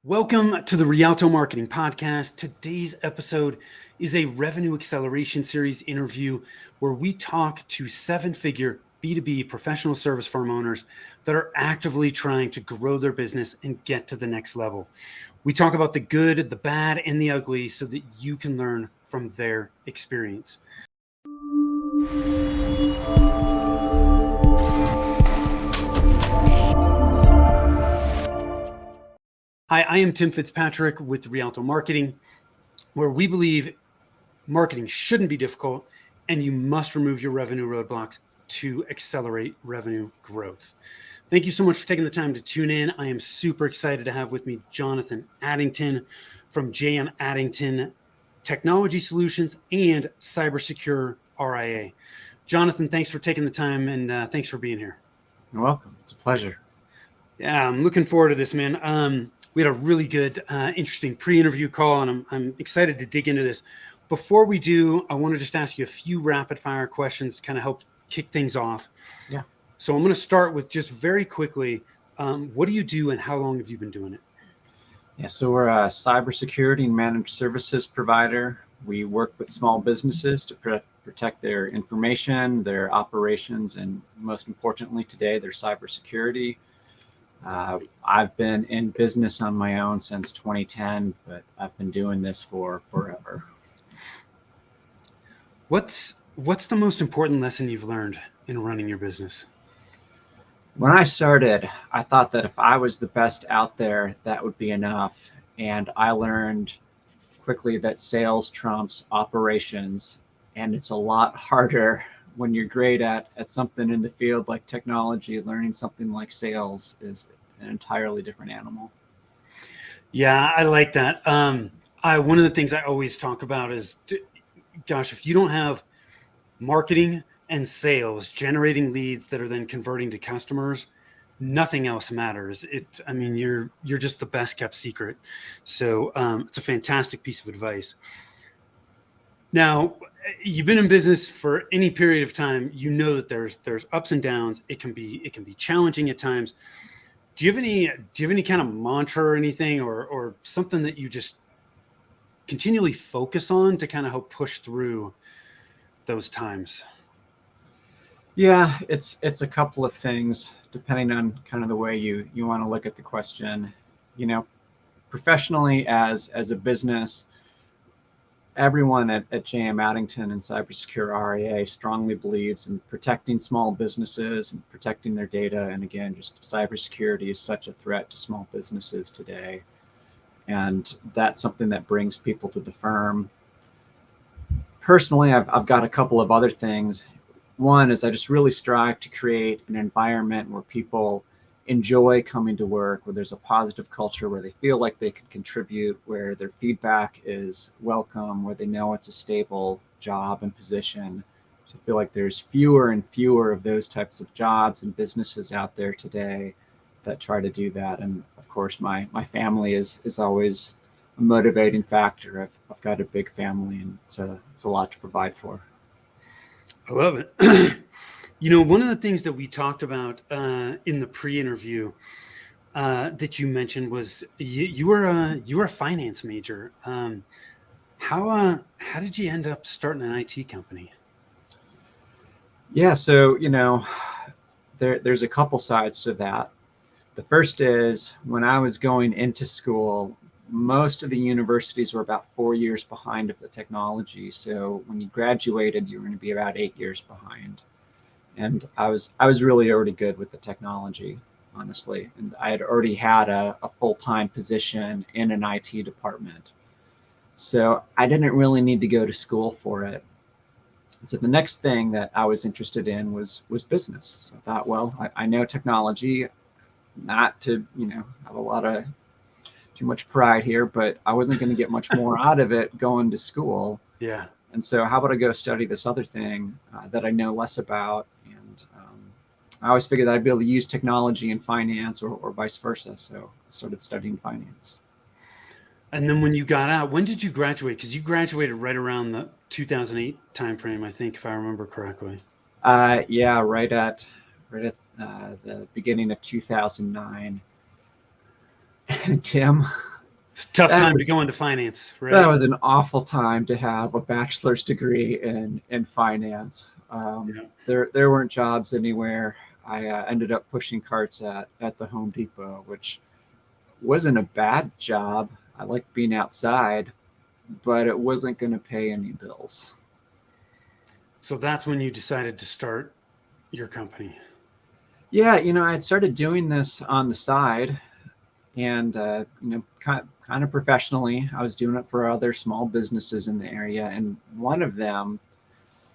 Welcome to the Rialto Marketing Podcast. Today's episode is a revenue acceleration series interview where we talk to seven-figure B2B professional service firm owners that are actively trying to grow their business and get to the next level. We talk about the good, the bad, and the ugly so that you can learn from their experience. Hi, I am Tim Fitzpatrick with Rialto Marketing, where we believe marketing shouldn't be difficult and you must remove your revenue roadblocks to accelerate revenue growth. Thank you so much for taking the time to tune in. I am super excited to have with me Jonathan Addington from JM Addington Technology Solutions and Cybersecure RIA. Jonathan, thanks for taking the time and thanks for being here. You're welcome. It's a pleasure. Yeah, I'm looking forward to this, man. We had a really good, interesting pre-interview call, and I'm excited to dig into this. Before we do, I want to just ask you a few rapid-fire questions to kind of help kick things off. Yeah. So I'm going to start with just very quickly, what do you do and how long have you been doing it? Yeah, so we're a cybersecurity and managed services provider. We work with small businesses to protect their information, their operations, and most importantly today, their cybersecurity. I've been in business on my own since 2010, but I've been doing this for forever. What's the most important lesson you've learned in running your business? When I started, I thought that if I was the best out there, that would be enough. And I learned quickly that sales trumps operations, and it's a lot harder when you're great at something in the field like technology. Learning something like sales is an entirely different animal. Yeah, I like that. One of the things I always talk about is, gosh, if you don't have marketing and sales generating leads that are then converting to customers, nothing else matters. You're just the best kept secret. So it's a fantastic piece of advice. Now, you've been in business for any period of time. You know that there's ups and downs. It can be challenging at times. Do you have any kind of mantra or anything or something that you just continually focus on to kind of help push through those times? Yeah, it's a couple of things depending on kind of the way you want to look at the question. You know, professionally as a business, everyone at JM Addington and Cybersecure RIA strongly believes in protecting small businesses and protecting their data. And again, just cybersecurity is such a threat to small businesses today. And that's something that brings people to the firm. Personally, I've got a couple of other things. One is I just really strive to create an environment where people enjoy coming to work, where there's a positive culture, where they feel like they can contribute, where their feedback is welcome, where they know it's a stable job and position. So I feel like there's fewer and fewer of those types of jobs and businesses out there today that try to do that. And of course, my family is always a motivating factor. I've got a big family, and it's a lot to provide for. I love it. One of the things that we talked about in the pre-interview that you mentioned was you were a finance major. How did you end up starting an IT company? Yeah, so there's a couple sides to that. The first is when I was going into school, most of the universities were about 4 years behind of the technology. So when you graduated, you were going to be about 8 years behind. And I was really already good with the technology, honestly. And I had already had a full-time position in an IT department. So I didn't really need to go to school for it. And so the next thing that I was interested in was business. So I thought, well, I know technology, not to, have a lot of too much pride here, but I wasn't going to get much more out of it going to school. Yeah. And so how about I go study this other thing that I know less about? And I always figured that I'd be able to use technology in finance or vice versa. So I started studying finance. And then when you got out, when did you graduate? Because you graduated right around the 2008 timeframe, I think, if I remember correctly. Yeah, right at the beginning of 2009. Tim, It's a tough That time to was go into finance, that right? was an awful time to have a bachelor's degree in finance. Yeah. There weren't jobs anywhere. I ended up pushing carts at the Home Depot, which wasn't a bad job. I liked being outside, but it wasn't going to pay any bills. So that's when you decided to start your company. Yeah, I had started doing this on the side, and kind of professionally. I was doing it for other small businesses in the area, and one of them,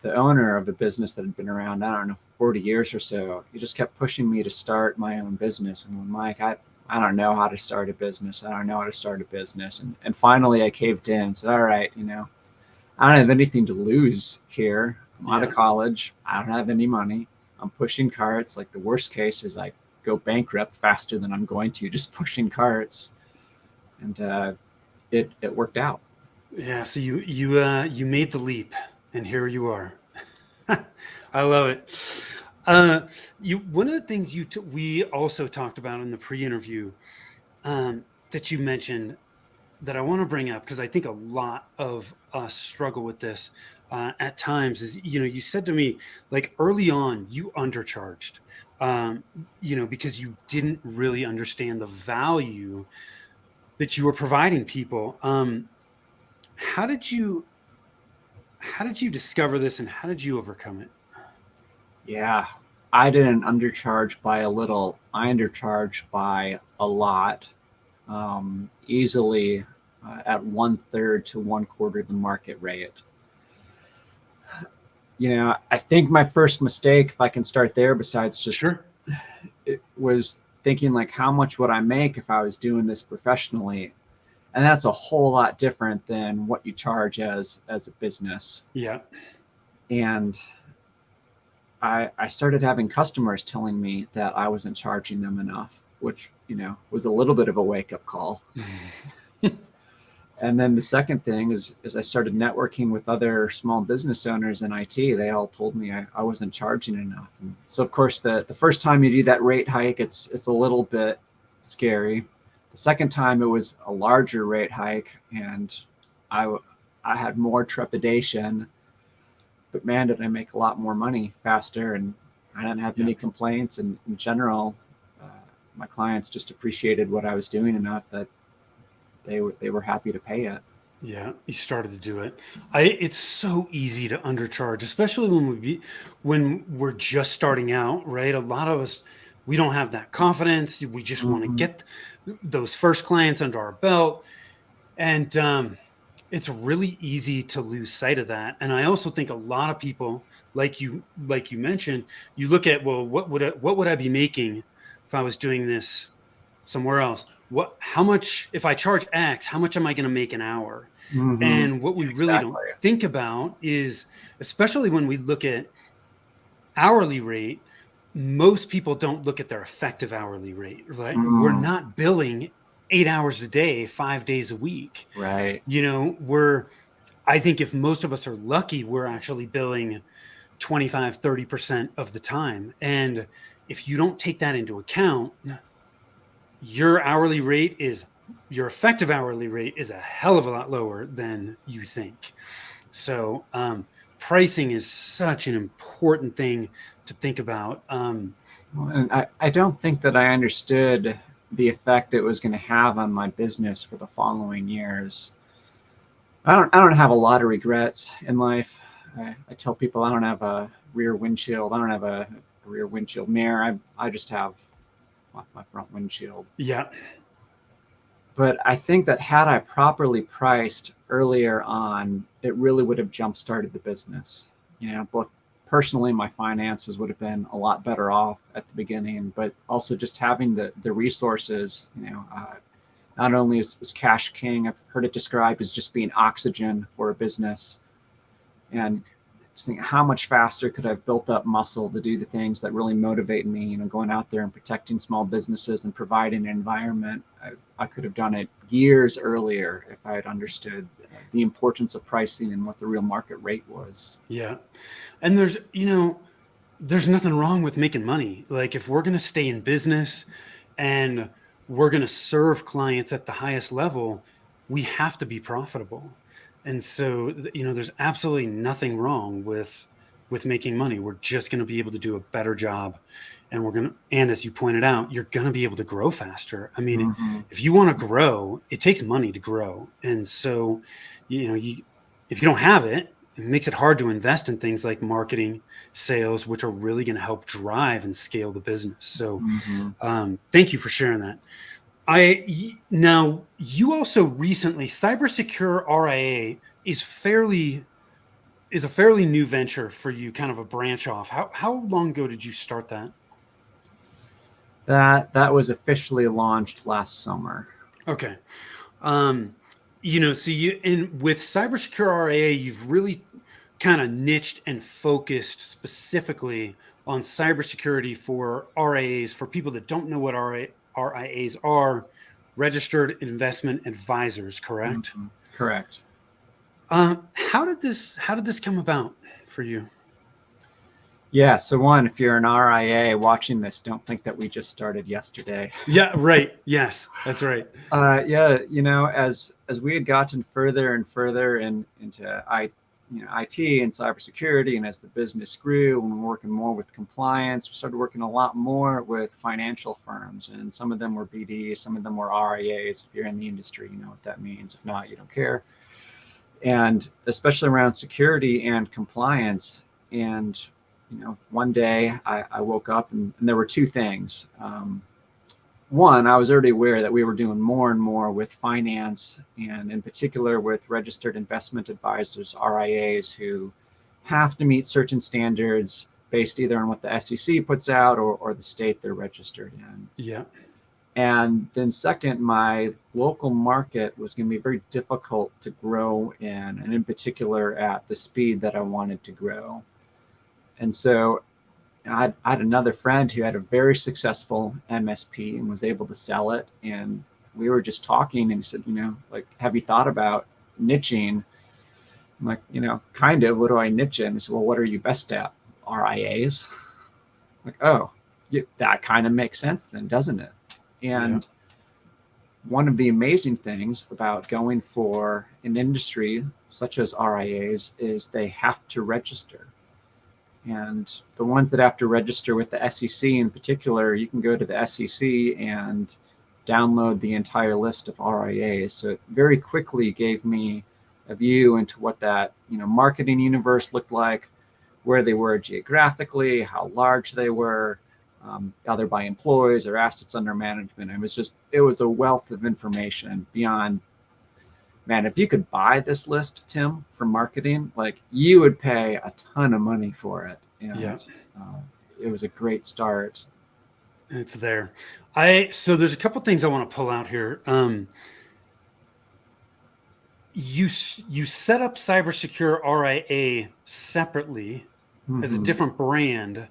the owner of the business that had been around, I don't know, 40 years or so, he just kept pushing me to start my own business. And when Mike, I don't know how to start a business. I don't know how to start a business. And finally I caved in and said, all right, I don't have anything to lose here. I'm out of Yeah. college. I don't have any money. I'm pushing carts. Like the worst case is I go bankrupt faster than I'm going to just pushing carts. And it worked out. Yeah. So you made the leap, and here you are. I love it. You one of the things we also talked about in the pre-interview that you mentioned that I want to bring up because I think a lot of us struggle with this at times is you said to me like early on you undercharged, um, because you didn't really understand the value that you were providing people. How did you how did you discover this and how did you overcome it? Yeah. I didn't undercharge by a little. I undercharged by a lot, easily at 1/3 to 1/4 the market rate. I think my first mistake, if I can start there, besides just Sure. it was thinking like, how much would I make if I was doing this professionally? And that's a whole lot different than what you charge as a business. Yeah. And I started having customers telling me that I wasn't charging them enough, which, was a little bit of a wake up call. And then the second thing is I started networking with other small business owners in IT. They all told me I wasn't charging enough. And so of course the first time you do that rate hike, it's a little bit scary. The second time it was a larger rate hike, and I had more trepidation, but man, did I make a lot more money faster, and I didn't have many Yeah. complaints. And in general, uh, my clients just appreciated what I was doing enough that they were happy to pay it. Yeah, you started to do it. It's so easy to undercharge, especially when we're just starting out, right? A lot of us we don't have that confidence. We just want to Mhm. get those first clients under our belt, and it's really easy to lose sight of that. And I also think a lot of people, like you mentioned, you look at, well, what would I be making if I was doing this somewhere else? How much, if I charge X, how much am I going to make an hour? Mhm. And what we Yeah, really don't exactly. think about is, especially when we look at hourly rate, most people don't look at their effective hourly rate, right? We're Mm, not billing 8 hours a day, 5 days a week. right. I think if most of us are lucky, we're actually billing 25, 30% of the time. And if you don't take that into account, your hourly rate is your effective hourly rate is a hell of a lot lower than you think. So pricing is such an important thing to think about. Well, and I don't think that I understood the effect it was going to have on my business for the following years. I don't have a lot of regrets in life. I tell people I don't have a rear windshield. I don't have a rear windshield mirror. I just have my front windshield. Yeah, But I think that had I properly priced earlier on, it really would have jump started the business. Both personally, my finances would have been a lot better off at the beginning, but also just having the resources. Not only is cash king, I've heard it described as just being oxygen for a business. And just think how much faster could I have built up muscle to do the things that really motivate me, going out there and protecting small businesses and providing an environment. I could have done it years earlier if I had understood the importance of pricing and what the real market rate was. yeah. And there's nothing wrong with making money. Like if we're going to stay in business and we're going to serve clients at the highest level, we have to be profitable. And so, there's absolutely nothing wrong with making money. We're just going to be able to do a better job. And as you pointed out, you're going to be able to grow faster. I mean, if you want to grow, it takes money to grow. And so, if you don't have it, it makes it hard to invest in things like marketing, sales, which are really going to help drive and scale the business. So thank you for sharing that. Now, you also recently, Cybersecure RIA is a fairly new venture for you, kind of a branch off. How long ago did you start that? That was officially launched last summer. Okay. So with Cybersecure RIA, you've really kind of niched and focused specifically on cybersecurity for RIAs. For people that don't know what RIAs are, registered investment advisors, correct? Correct. How did this come about for you? Yeah. So one, if you're an RIA watching this, don't think that we just started yesterday. Yeah. Right. Yes, that's right. Yeah. As we had gotten further and further into IT and cybersecurity, and as the business grew, and we're working more with compliance, we started working a lot more with financial firms, and some of them were BDs, some of them were RIAs. If you're in the industry, you know what that means. If not, you don't care. And especially around security and compliance. And one day I woke up and there were two things. One, I was already aware that we were doing more and more with finance, and in particular with registered investment advisors, RIAs, who have to meet certain standards based either on what the SEC puts out or the state they're registered in. Yeah. And then second, my local market was going to be very difficult to grow in, and in particular at the speed that I wanted to grow. And so I had another friend who had a very successful MSP and was able to sell it. And we were just talking, and he said, have you thought about niching? I'm like, kind of. What do I niche in? He said, well, what are you best at? RIAs. I'm like, oh, yeah, that kind of makes sense then, doesn't it? And one of the amazing things about going for an industry such as RIAs is they have to register. And the ones that have to register with the SEC in particular, you can go to the SEC and download the entire list of RIAs. So it very quickly gave me a view into what that marketing universe looked like, where they were geographically, how large they were, either by employees or assets under management. It was a wealth of information beyond, man, if you could buy this list, Tim, for marketing, like you would pay a ton of money for it. And it was a great start. It's there. So there's a couple things I want to pull out here. You set up Cybersecure RIA separately as a different brand.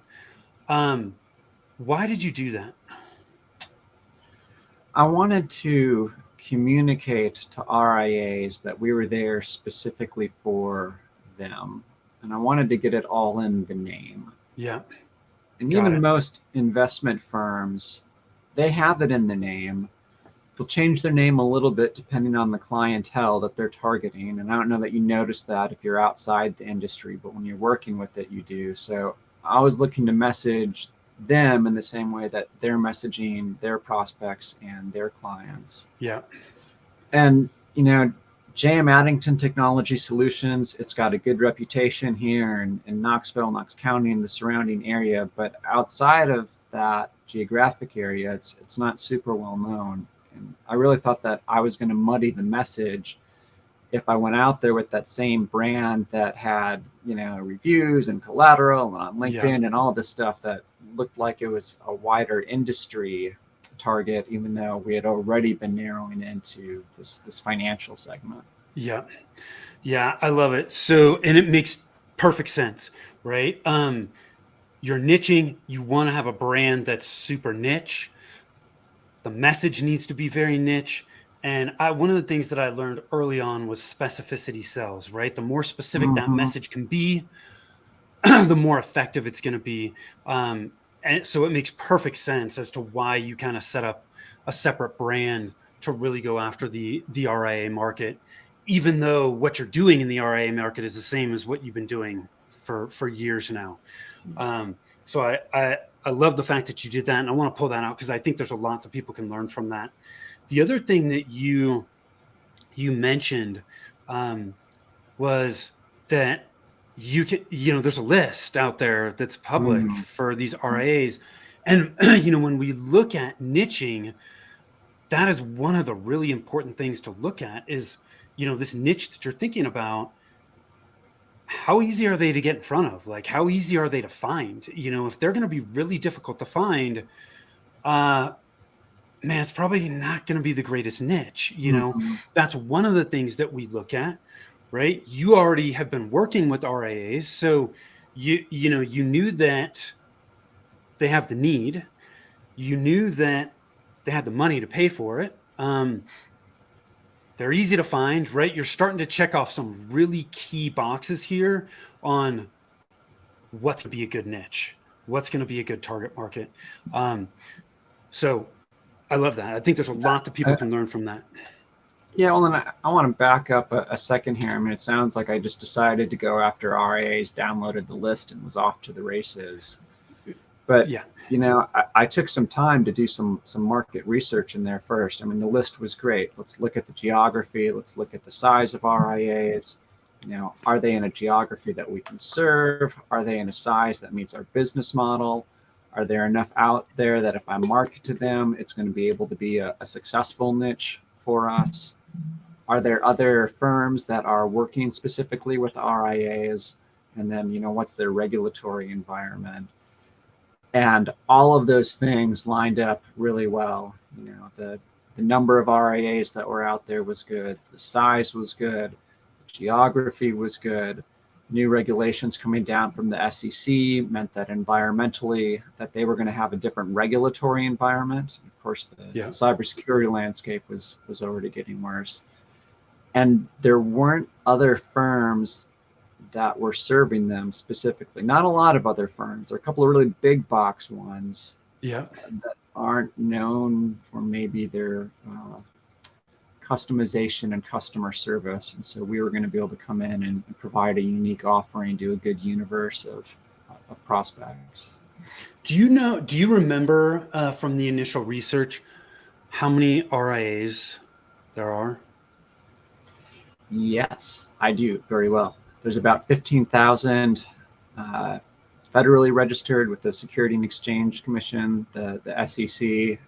Why did you do that? I wanted to communicate to RIAs that we were there specifically for them. And I wanted to get it all in the name. Yeah. And even most investment firms, they have it in the name. They'll change their name a little bit depending on the clientele that they're targeting. And I don't know that you notice that if you're outside the industry, but when you're working with it, you do. So I was looking to message them in the same way that they're messaging their prospects and their clients. Yeah. And, JM Addington Technology Solutions, it's got a good reputation here in Knoxville, Knox County, and the surrounding area. But outside of that geographic area, it's not super well known. And I really thought that I was going to muddy the message if I went out there with that same brand that had, reviews and collateral and on LinkedIn and all this stuff that looked like it was a wider industry target, even though we had already been narrowing into this financial segment. Yeah, I love it. So, and it makes perfect sense, right? You're niching. You want to have a brand that's super niche. The message needs to be very niche. And one of the things that I learned early on was specificity sells, right? The more specific that message can be, the more effective it's going to be. And so it makes perfect sense as to why you kind of set up a separate brand to really go after the RIA market, even though what you're doing in the RIA market is the same as what you've been doing for years now. So I love the fact that you did that, and I want to pull that out because I think there's a lot that people can learn from that. The other thing that you mentioned was that you can, there's a list out there that's public for these RIAs, and when we look at niching, that is one of the really important things to look at is, this niche that you're thinking about. How easy are they to get in front of? Like, how easy are they to find? If they're going to be really difficult to find, man, it's probably not going to be the greatest niche. That's one of the things that we look at, right? You already have been working with RIAs, so you knew that they have the need. You knew that they had the money to pay for it. They're easy to find, right? You're starting to check off some really key boxes here on what's going to be a good niche, what's going to be a good target market. So I love that. I think there's a lot that people can learn from that. Yeah, well, then I want to back up a second here. I mean, it sounds like I just decided to go after RIAs, downloaded the list, and was off to the races. But yeah, I took some time to do some market research in there first. I mean, the list was great. Let's look at the geography. Let's look at the size of RIAs. Are they in a geography that we can serve? Are they in a size that meets our business model? Are there enough out there that if I market to them, it's going to be able to be a successful niche for us? Are there other firms that are working specifically with RIAs? And then, what's their regulatory environment? And all of those things lined up really well. The number of RIAs that were out there was good. The size was good. The geography was good. New regulations coming down from the SEC meant that environmentally that they were going to have a different regulatory environment. Of course, the cybersecurity landscape was already getting worse. And there weren't other firms that were serving them specifically. Not a lot of other firms. There are a couple of really big box ones that aren't known for maybe their customization and customer service. And so we were going to be able to come in and provide a unique offering to a good universe of prospects. Do you remember from the initial research how many RIAs there are? Yes, I do very well. There's about 15,000 federally registered with the Security and Exchange Commission, the SEC,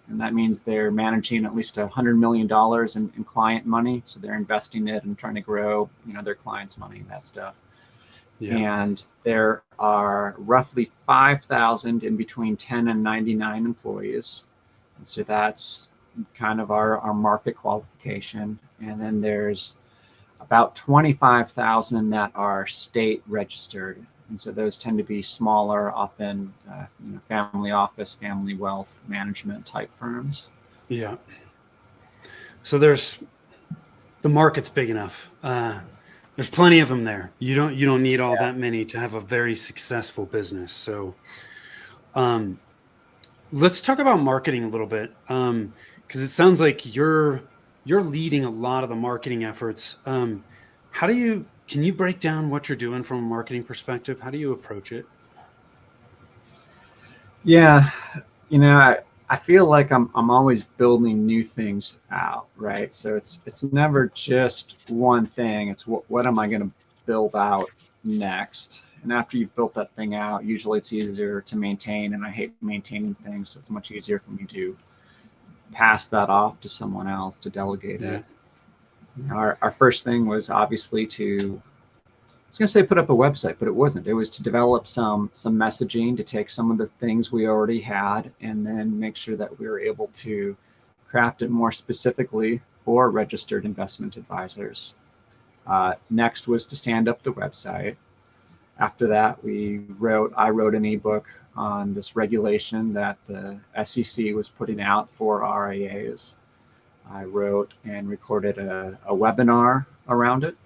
and that means they're managing at least $100 million in client money. So they're investing it and trying to grow, their clients' money and that stuff. Yeah. And there are roughly 5,000 in between 10 and 99 employees. And so that's kind of our market qualification. And then there's about 25,000 that are state registered. And so those tend to be smaller, often family office, family wealth management type firms. Yeah. So the market's big enough. There's plenty of them there. You don't need all that many to have a very successful business. So let's talk about marketing a little bit, because it sounds like you're leading a lot of the marketing efforts. Can you break down what you're doing from a marketing perspective? How do you approach it? Yeah, I feel like I'm always building new things out, right? So it's never just one thing. It's what am I going to build out next? And after you've built that thing out, usually it's easier to maintain, and I hate maintaining things, so it's much easier for me to pass that off to someone else, to delegate it. Our first thing was obviously I was going to say put up a website, but it wasn't. It was to develop some messaging, to take some of the things we already had and then make sure that we were able to craft it more specifically for registered investment advisors. Next was to stand up the website. After that, I wrote an ebook on this regulation that the SEC was putting out for RIAs. I wrote and recorded a webinar around it.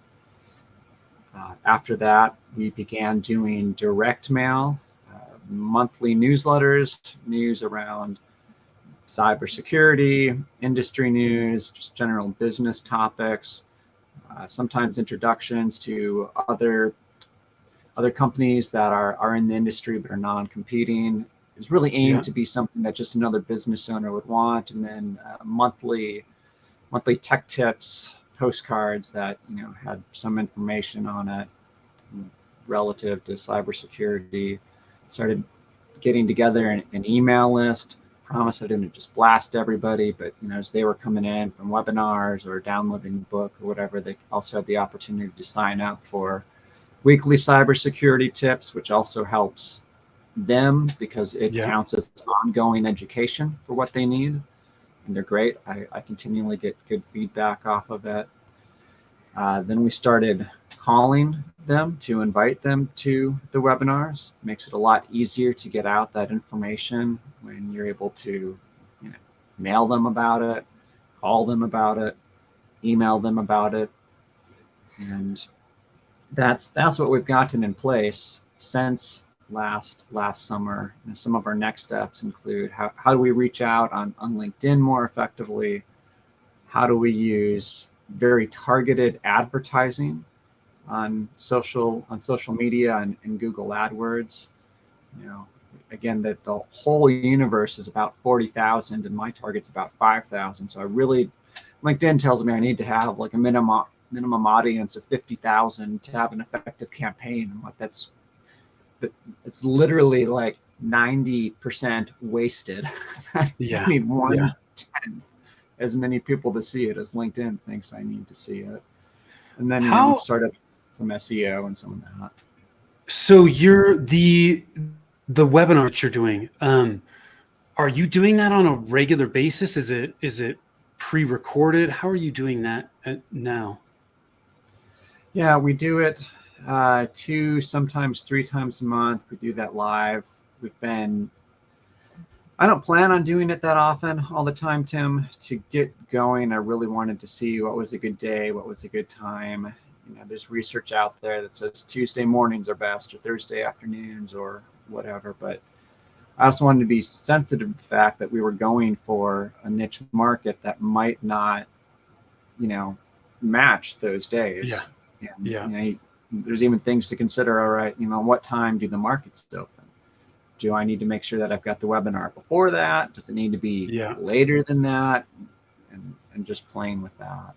After that, we began doing direct mail, monthly newsletters, news around cybersecurity, industry news, just general business topics, sometimes introductions to other companies that are in the industry but are non-competing. It's really aimed Yeah. to be something that just another business owner would want, and then monthly tech tips, postcards that had some information on it relative to cybersecurity. Started getting together an email list. Promised I didn't just blast everybody, but as they were coming in from webinars or downloading the book or whatever, they also had the opportunity to sign up for weekly cybersecurity tips, which also helps them because it Yeah. counts as ongoing education for what they need. And they're great. I continually get good feedback off of it. Then we started calling them to invite them to the webinars. Makes it a lot easier to get out that information when you're able to mail them about it, call them about it, email them about it. And that's what we've gotten in place since last summer. Some of our next steps include how do we reach out on LinkedIn more effectively? How do we use very targeted advertising on social media and Google AdWords? Again, that the whole universe is about 40,000 and my target's about 5,000. So LinkedIn tells me I need to have like a minimum audience of 50,000 to have an effective campaign. And it's literally like 90% wasted. Yeah. I need 1/10 as many people to see it as LinkedIn thinks I need to see it. And then we've started some SEO and some of that. So you're the webinar that you're doing. Are you doing that on a regular basis? Is it pre-recorded? How are you doing that now? Yeah, we do it 2, sometimes 3 times a month. We do that live. I don't plan on doing it that often all the time, Tim. To get going, I really wanted to see what was a good day, what was a good time. There's research out there that says Tuesday mornings are best or Thursday afternoons or whatever. But I also wanted to be sensitive to the fact that we were going for a niche market that might not, match those days. Yeah. And, there's even things to consider. All right, what time do the markets open? Do I need to make sure that I've got the webinar before that? Does it need to be later than that? And just playing with that.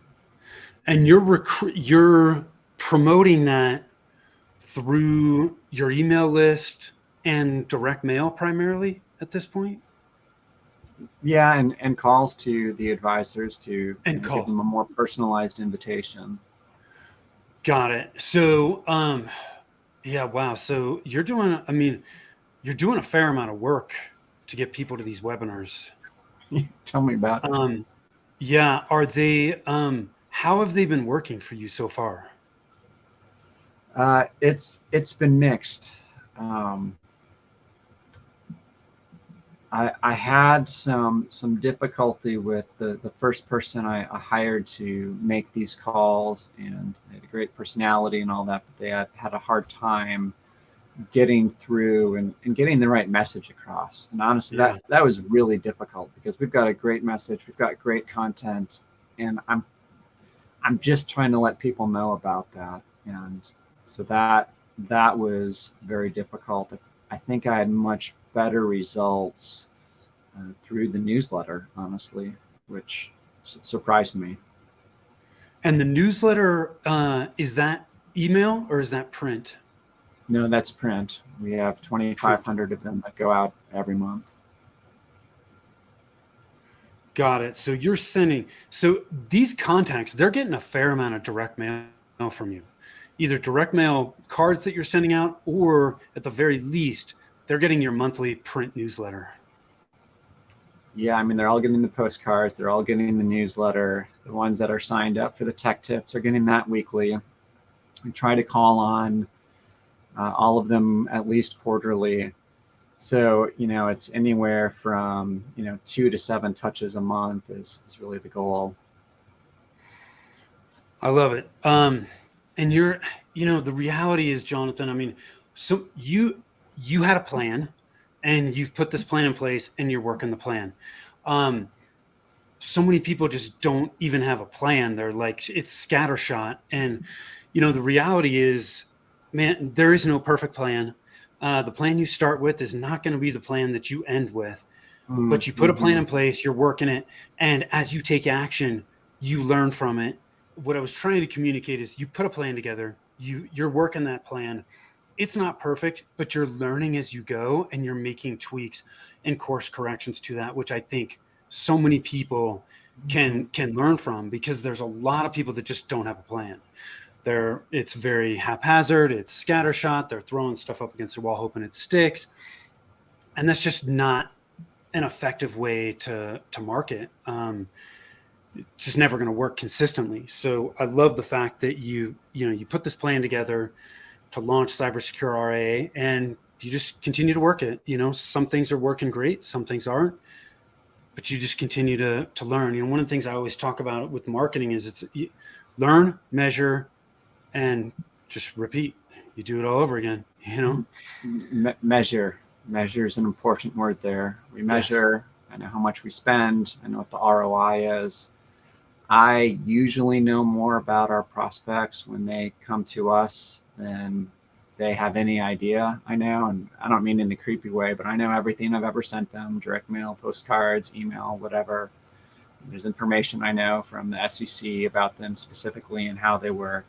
And you're promoting that through your email list and direct mail primarily at this point? Yeah, and calls to the advisors to give them a more personalized invitation. Got it. So, yeah, wow. So you're doing a fair amount of work to get people to these webinars. Tell me about it. Yeah. Are they, how have they been working for you so far? It's been mixed. I had some difficulty with the first person I hired to make these calls, and they had a great personality and all that, but they had a hard time getting through and getting the right message across. And honestly, that was really difficult because we've got a great message, we've got great content, and I'm just trying to let people know about that. And so that was very difficult. I think I had much better results through the newsletter, honestly, which surprised me. And the newsletter, is that email or is that print? No, that's print. We have 2,500 of them that go out every month. Got it. So so these contacts, they're getting a fair amount of direct mail from you, either direct mail cards that you're sending out, or at the very least, they're getting your monthly print newsletter. Yeah, they're all getting the postcards. They're all getting the newsletter. The ones that are signed up for the tech tips are getting that weekly. We try to call on all of them at least quarterly. So, it's anywhere from, 2 to 7 touches a month is really the goal. I love it. And the reality is, Jonathan, so you had a plan and you've put this plan in place and you're working the plan. So many people just don't even have a plan. They're like, it's scattershot. And, you know, the reality is, man, there is no perfect plan. The plan you start with is not going to be the plan that you end with, but you put a plan in place, you're working it. And as you take action, you learn from it. What I was trying to communicate is you put a plan together, you're working that plan. It's not perfect, but you're learning as you go and you're making tweaks and course corrections to that, which I think so many people can learn from, because there's a lot of people that just don't have a plan. It's very haphazard, it's scattershot, they're throwing stuff up against the wall hoping it sticks. And that's just not an effective way to market. It's just never going to work consistently. So I love the fact that you put this plan together to launch Cybersecure RA, and you just continue to work it. You know, some things are working great, some things aren't, but you just continue to learn. You know, one of the things I always talk about with marketing is learn, measure, and just repeat. You do it all over again, you know? Measure is an important word there. We measure. Yes. I know how much we spend. I know what the ROI is. I usually know more about our prospects when they come to us than they have any idea. I know, and I don't mean in a creepy way, but I know everything I've ever sent them: direct mail, postcards, email, whatever. There's information I know from the SEC about them specifically and how they work.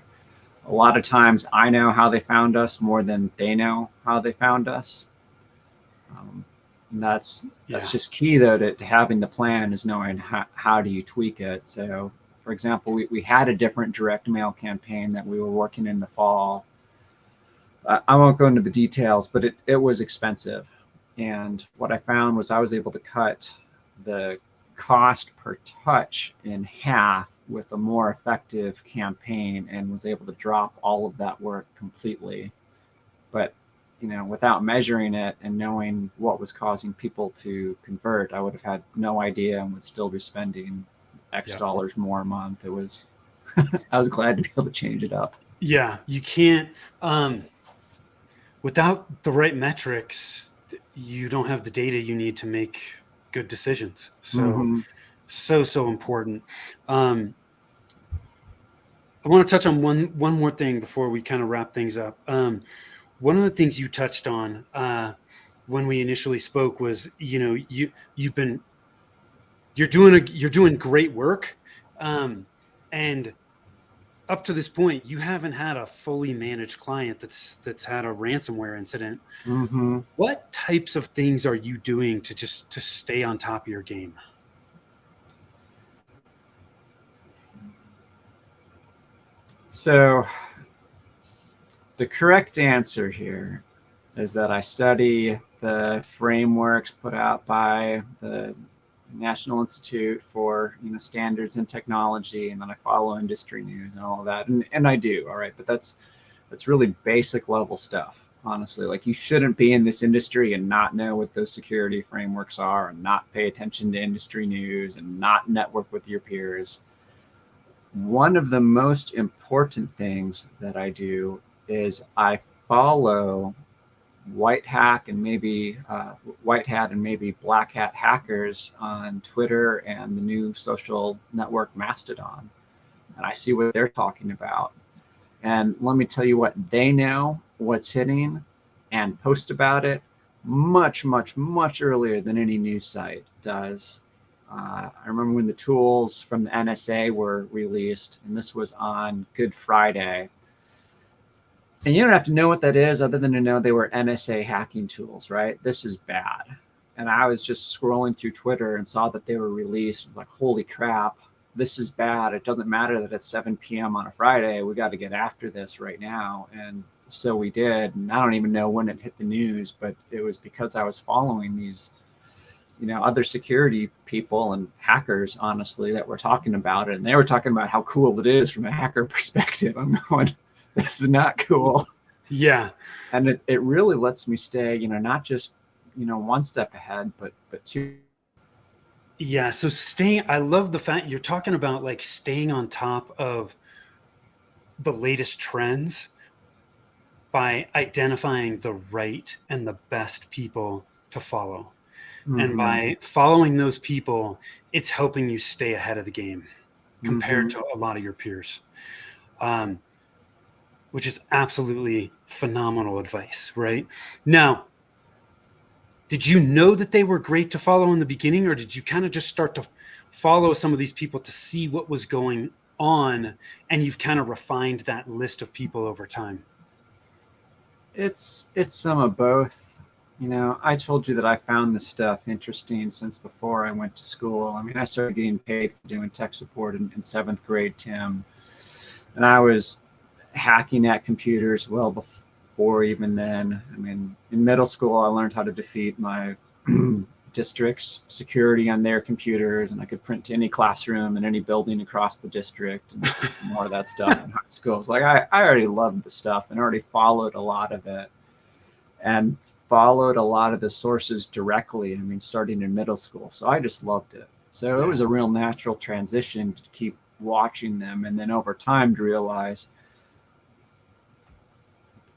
A lot of times I know how they found us more than they know how they found us. And that's just key, though, to having the plan, is knowing how do you tweak it. So, for example, we had a different direct mail campaign that we were working in the fall. I won't go into the details, but it was expensive. And what I found was I was able to cut the cost per touch in half with a more effective campaign, and was able to drop all of that work completely. But without measuring it and knowing what was causing people to convert, I would have had no idea and would still be spending X dollars more a month. It was, I was glad to be able to change it up. Yeah, you can't, without the right metrics, you don't have the data you need to make good decisions. So, so important. I want to touch on one more thing before we kind of wrap things up. One of the things you touched on when we initially spoke was, you're doing great work, and up to this point, you haven't had a fully managed client that's had a ransomware incident. What types of things are you doing to stay on top of your game? So the correct answer here is that I study the frameworks put out by the National Institute for Standards and Technology, and then I follow industry news and all of that, and I do, all right, but that's really basic level stuff, honestly. Like, you shouldn't be in this industry and not know what those security frameworks are, and not pay attention to industry news, and not network with your peers. One of the most important things that I do is I follow white hat and maybe black hat hackers on Twitter and the new social network Mastodon, and I see what they're talking about. And let me tell you what, they know what's hitting and post about it much, much, much earlier than any news site does. I remember when the tools from the NSA were released, and this was on Good Friday. And you don't have to know what that is other than to know they were NSA hacking tools, right? This is bad. And I was just scrolling through Twitter and saw that they were released. I was like, holy crap, this is bad. It doesn't matter that it's 7 p.m. on a Friday. We got to get after this right now. And so we did. And I don't even know when it hit the news, but it was because I was following these other security people and hackers, honestly, that were talking about it. And they were talking about how cool it is from a hacker perspective. I'm going, this is not cool. Yeah. And it really lets me stay, not just, one step ahead, but two. Yeah. So I love the fact you're talking about, like, staying on top of the latest trends by identifying the right and the best people to follow. And by following those people, it's helping you stay ahead of the game compared to a lot of your peers, which is absolutely phenomenal advice, right? Now, did you know that they were great to follow in the beginning, or did you kind of just start to follow some of these people to see what was going on, and you've kind of refined that list of people over time? It's some of both. You know, I told you that I found this stuff interesting since before I went to school. I mean, I started getting paid for doing tech support in seventh grade, Tim, and I was hacking at computers well before even then. I mean, in middle school, I learned how to defeat my district's security on their computers, and I could print to any classroom in any building across the district and some more of that stuff in high school. It's like I already loved the stuff and already followed a lot of it, and followed a lot of the sources directly. I mean, starting in middle school. So I just loved it. So it was a real natural transition to keep watching them. And then over time to realize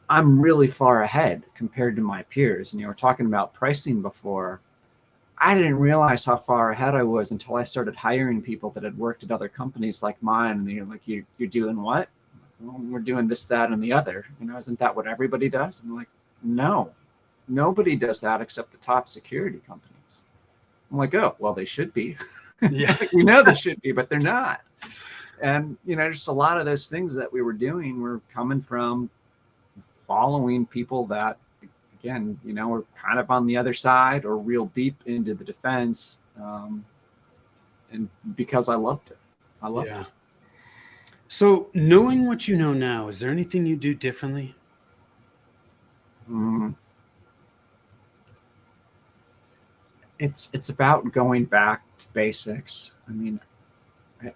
I'm really far ahead compared to my peers. And you were talking about pricing before. I didn't realize how far ahead I was until I started hiring people that had worked at other companies like mine. And you're like, you're doing what? Well, we're doing this, that, and the other. You know, isn't that what everybody does? I'm like, no. Nobody does that except the top security companies. I'm like, oh, well, they should be. Yeah. We know they should be, but they're not. And, you know, just a lot of those things that we were doing were coming from following people that, again, you know, were kind of on the other side or real deep into the defense. And because I loved it. I loved it. So knowing what you know now, is there anything you do differently? It's about going back to basics. I mean,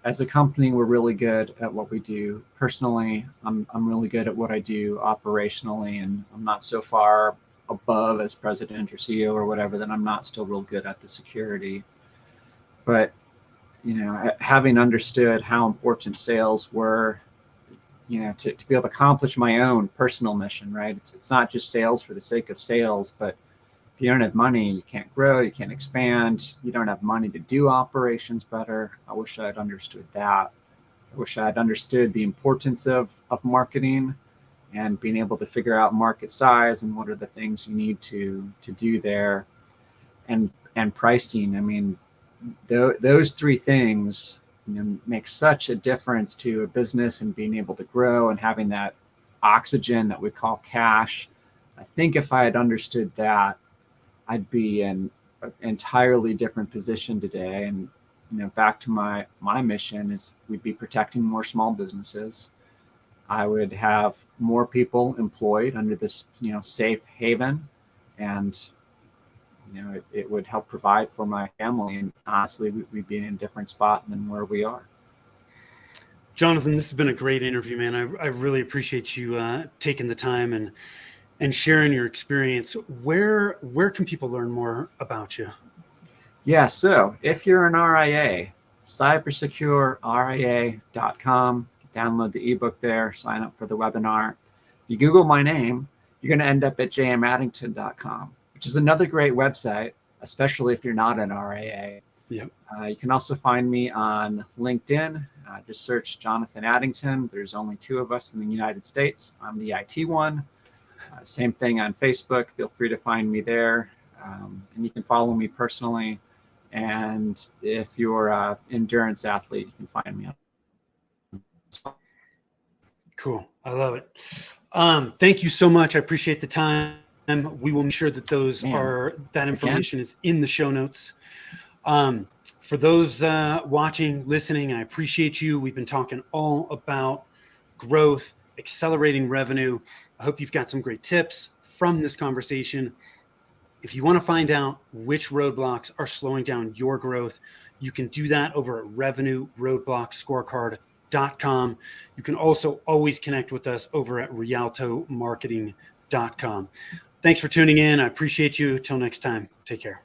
as a company, we're really good at what we do. Personally, I'm really good at what I do operationally, and I'm not so far above as president or CEO or whatever that I'm not still real good at the security. But, you know, having understood how important sales were, you know, to be able to accomplish my own personal mission, right? It's not just sales for the sake of sales, but if you don't have money, you can't grow, you can't expand, you don't have money to do operations better. I wish I had understood that. I wish I had understood the importance of marketing and being able to figure out market size and what are the things you need to do there, and pricing. I mean, those three things, you know, make such a difference to a business and being able to grow and having that oxygen that we call cash. I think if I had understood that, I'd be in an entirely different position today. And, you know, back to my mission is we'd be protecting more small businesses. I would have more people employed under this, you know, safe haven, and, you know, it would help provide for my family. And honestly, we'd be in a different spot than where we are. Jonathan, this has been a great interview, man. I really appreciate you taking the time and sharing your experience. Where can people learn more about you? Yeah, so if you're an RIA, cybersecureria.com. Download the ebook there, sign up for the webinar. If you Google my name, you're going to end up at jmaddington.com, which is another great website, especially if you're not an RIA. Yep. You can also find me on LinkedIn. Just search Jonathan Addington. There's only 2 of us in the United States. I'm the IT one. Same thing on Facebook. Feel free to find me there. And you can follow me personally. And if you're an endurance athlete, you can find me on. Cool. I love it. Thank you so much. I appreciate the time. We will make sure that that information is in the show notes. For those watching, listening, I appreciate you. We've been talking all about growth, accelerating revenue. I hope you've got some great tips from this conversation. If you want to find out which roadblocks are slowing down your growth, you can do that over at revenueroadblockscorecard.com. You can also always connect with us over at rialtomarketing.com. Thanks for tuning in. I appreciate you. Till next time, take care.